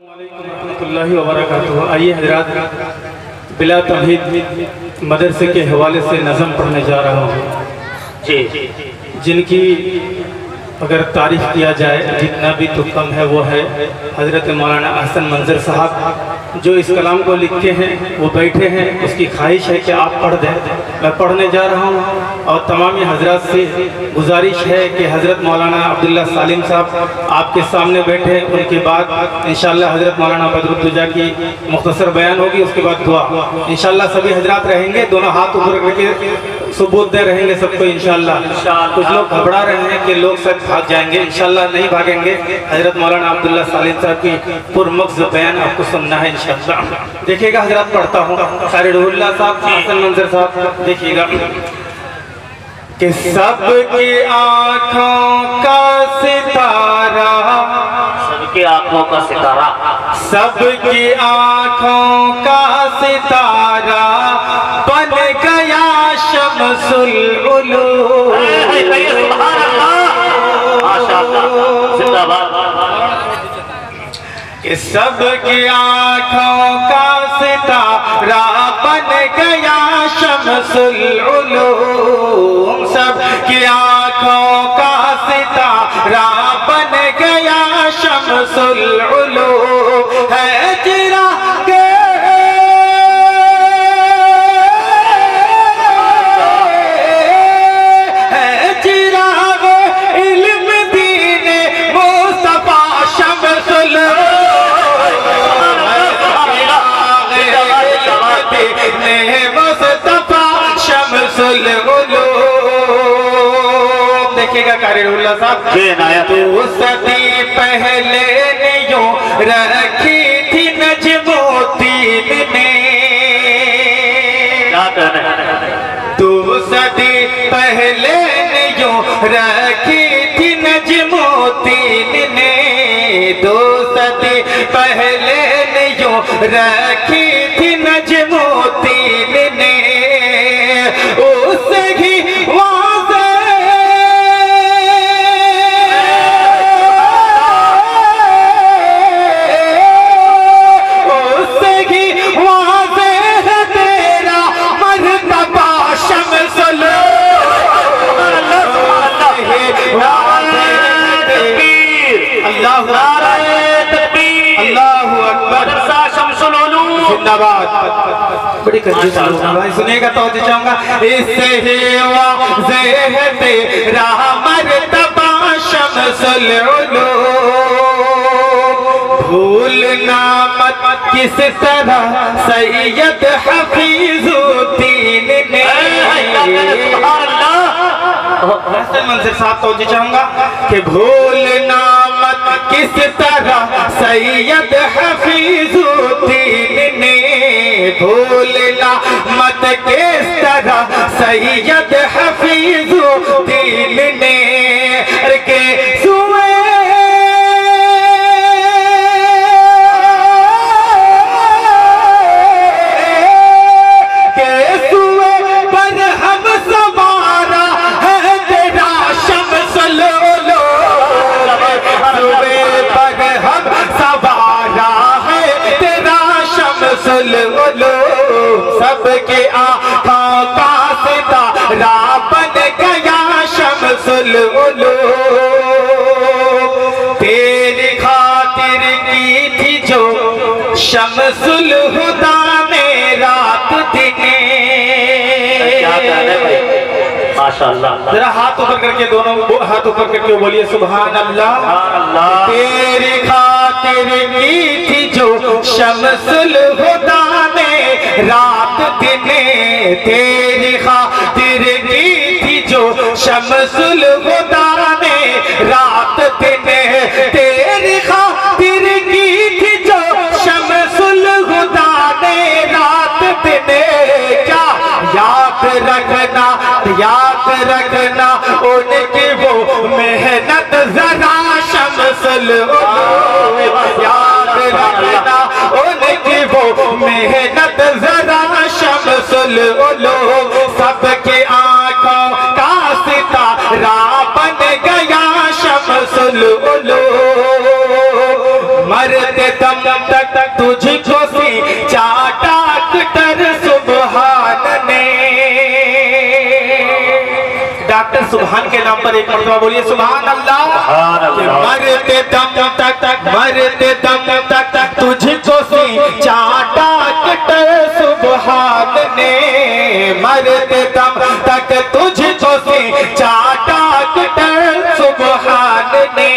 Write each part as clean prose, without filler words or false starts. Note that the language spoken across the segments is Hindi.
रहमतुल्लाहि व बरकातुहू। आइए हज़रात, बिला तमहीद मदरसे के हवाले से नज़म पढ़ने जा रहा हूँ जी, जिनकी अगर तारीफ़ किया जाए जितना भी तो कम है वो है हज़रत मौलाना अहसन मंजर साहब, जो इस कलाम को लिखे हैं वो बैठे हैं। उसकी ख्वाहिश है कि आप पढ़ दें, मैं पढ़ने जा रहा हूँ। और तमाम हज़रात से गुजारिश है कि हज़रत मौलाना अब्दुल्ला सालिम साहब आपके सामने बैठे, उनके बाद इंशाअल्लाह हज़रत मौलाना बदरुद्दोजा की मुख्तसर बयान होगी, उसके बाद दुआ। इंशाअल्लाह सभी हज़रात रहेंगे, दोनों हाथ ऊपर करके सबूत दे रहेंगे सबको इंशाअल्लाह। कुछ लोग घबरा रहे हैं कि लोग सब भाग जाएंगे, इंशाअल्लाह नहीं भागेंगे। हज़रत मौलाना अब्दुल्ला सालिम साहब की पुरमग़्ज़ बयान आपको सुनना है इंशाअल्लाह। देखिएगा हज़रात, पढ़ता हूँ। क़ारिउल्लाह साहब, हसन मंजर साहब, देखिएगा कि सबकी आँखों का सितारा, सबकी आँखों का सितारा, सबकी आँखों का सितारा बन गया शम्सुल उलूम। कि सबकी आँखों का सितारा बन गया शम्सुल उलूम, सबकी आँखों का सितारा बन गया शम्सुल उलूम। है चिराग देखिएगा क़ारिउल्लाह साहब, तो सदी पहले ने यूं रखी थी नजमुद्दीन ने, तो सदी पहले ने यूं रखी थी नजमुद्दीन ने, दो सदी पहले ने यूं रखी थी नजमुद्दीन ने। उससे ही बड़ी कंजूस भाई सुनेगा तो चाहूंगा। इससे ही वाज़ेह तेरा मर्तबा शम्सुल उलूम, भूलना मत किस तरह सैयद हफीजुद्दीन ने। हसन मंजर साहब तो चाहूंगा कि भूलना मत किस तरह सैयद हफीजुद्दीन ने, भूलना मत किस तरह सैयद हफीजुद्दीन ने के सुए पर हम सवारा है तेरा शम्सुल उलूम, पर हम सवारा है तेरा शम्सुल उलूम, सबके आँखों का सितारा बन गया शम्सुल उलूम। तेरी खातिर की थी जो शम्सुल हुदा ने रात दिने। माशाअल्लाह, जरा हाथ ऊपर करके, दोनों हाथ ऊपर करके बोलिए सुभान अल्लाह। तेरी खातिर की थी जो शम्सुल हुदा ने रात दिने, तेरी खातिर की थी जो शम्सुल हुदा ने रात दिने, तेरी खातिर की थी जो शम्सुल हुदा ने रात दिने। क्या याद रखना, याद रखना उनकी वो मेहनत जरा शम्सुल उलूम, याद रखना उनकी वो मेहनत जरा शम्सुल उलूम, सबकी आँखों का सितारा बन गया शम्सुल उलूम। मरते दम तक तुझको सी चाटा डॉक्टर सुभान ने। डॉक्टर सुभान के नाम पर एक मरतबा बोलिए सुभान अल्लाह। मरते दम तक तुझको सी चाटा डॉक्टर सुभान ने। मरते दम तक तुझको सी चाटा डॉक्टर सुभान ने।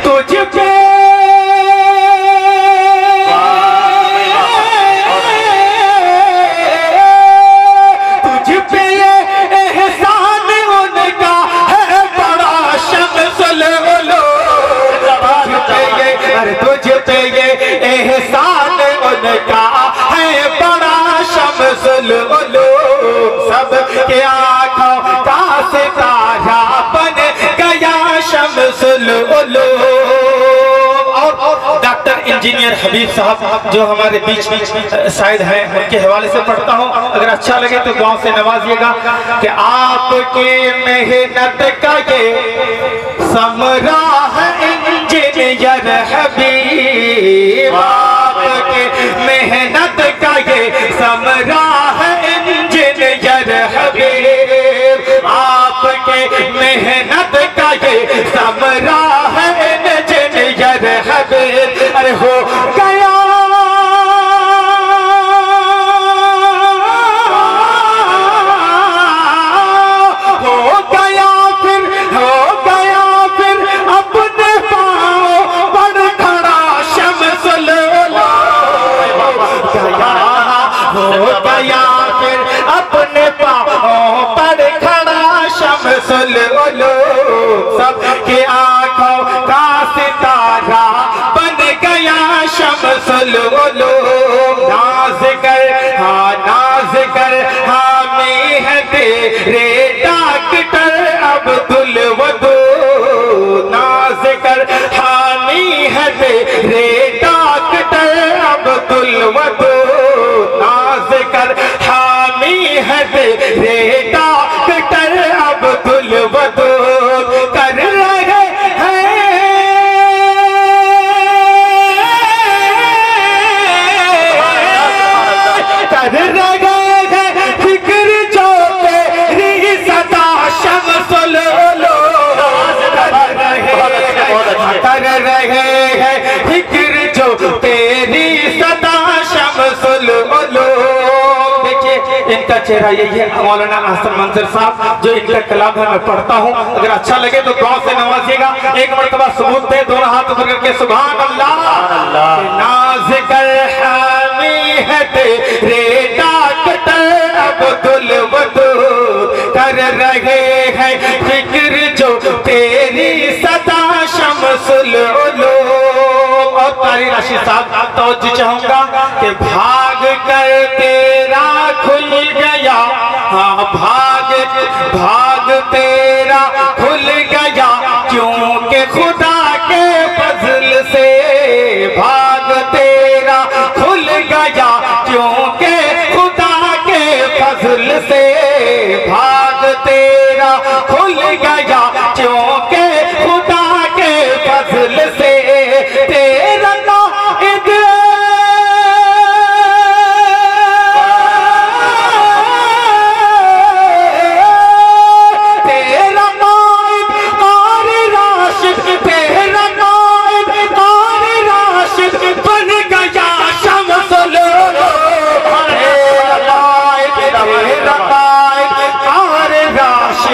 तुझ पे एहसान उनका है बड़ा शम्सुल उलूम। सब के आँखों का सितारा बन गया शम्सुल उलूम। और डॉक्टर इंजीनियर हबीब साहब जो हमारे बीच शायद हैं, उनके हवाले से पढ़ता हूँ, अगर अच्छा लगे तो गाँव से नवाजिएगा कि आपकी मेहनत का ये समरा है इंजीनियर हबीब। आपके मेहनत का ये समरा है इंजीनियर हबीब। आपके मेहनत का ये समरा है इंजीनियर हबीब। अरे हो गया अपने पाँव पर खड़ा शम्सुल उलूम। सबके आँखों का सितारा बन गया शम्सुल उलूम। नाज़ कर हामी है तेरे डॉक्टर अब्दुल वदूद। नाज़ कर हामी है तेरे डॉक्टर अब्दुल वदूद। नाज़ कर हामी है तेरे डॉक्टर अब्दुल वदूद। कर रहे हैं फिक्र जो तेरी सदा शम्सुल उलूम। कर रहे हैं फिक्र जो तेरी सदा शम्सुल उलूम। देखिए इनका चेहरा यही है, मौलाना हसन मंजर साहब जो इनका कलाम है मैं पढ़ता हूँ, अगर अच्छा लगे तो गाँव से नवाजिएगा। एक मरतबा सबूत दे, दोनों हाथ ऊपर करके सुभान अल्लाह। नाज़ कर हामी है तेरे डॉक्टर अब्दुल वदूद। कर रहे हैं फिक्र जो तेरी सदा शम्सुल उलूम। और तारी राशि साहब तवज्जो चाहूंगा कि भाग कर तेरा खुल गया, हाँ भाग तेरा खुल गया क्योंकि खुदा के फजल से। भाग तेरा खुल गया क्योंकि खुदा के फजल से। भाग तेरा खुल गया क्योंकि खुदा के फजल से। तेरा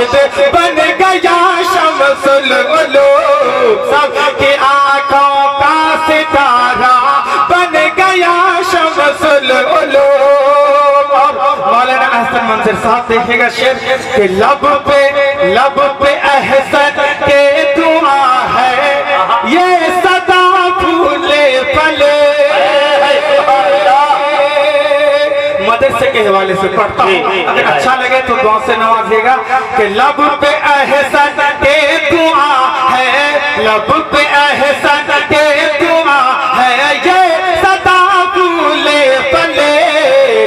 नाइद बन गया शम्सुल उलूम। सबकी आँखों का सितारा बन गया शम्सुल उलूम। मौलाना हसन मंजर साहब देखिएगा शेर के लब पे अहसन के दुआ है ये सदा फूले फले। मदरसे के हवाले से पढ़ता हूँ, अगर अच्छा लगे तो गाँव से नवाजिएगा कि लब पे अहसन के दुआ है। लब पे अहसन के दुआ है ये सदा फूले फले।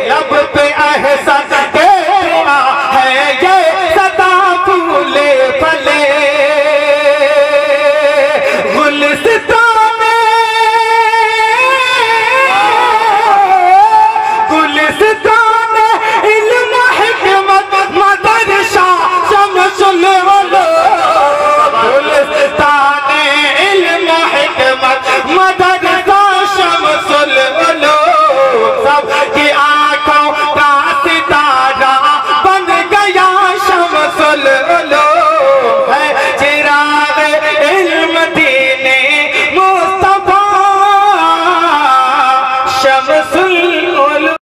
लब पे अहसन के दुआ है ये सदा फूले फले। गुलसितान में शमसुल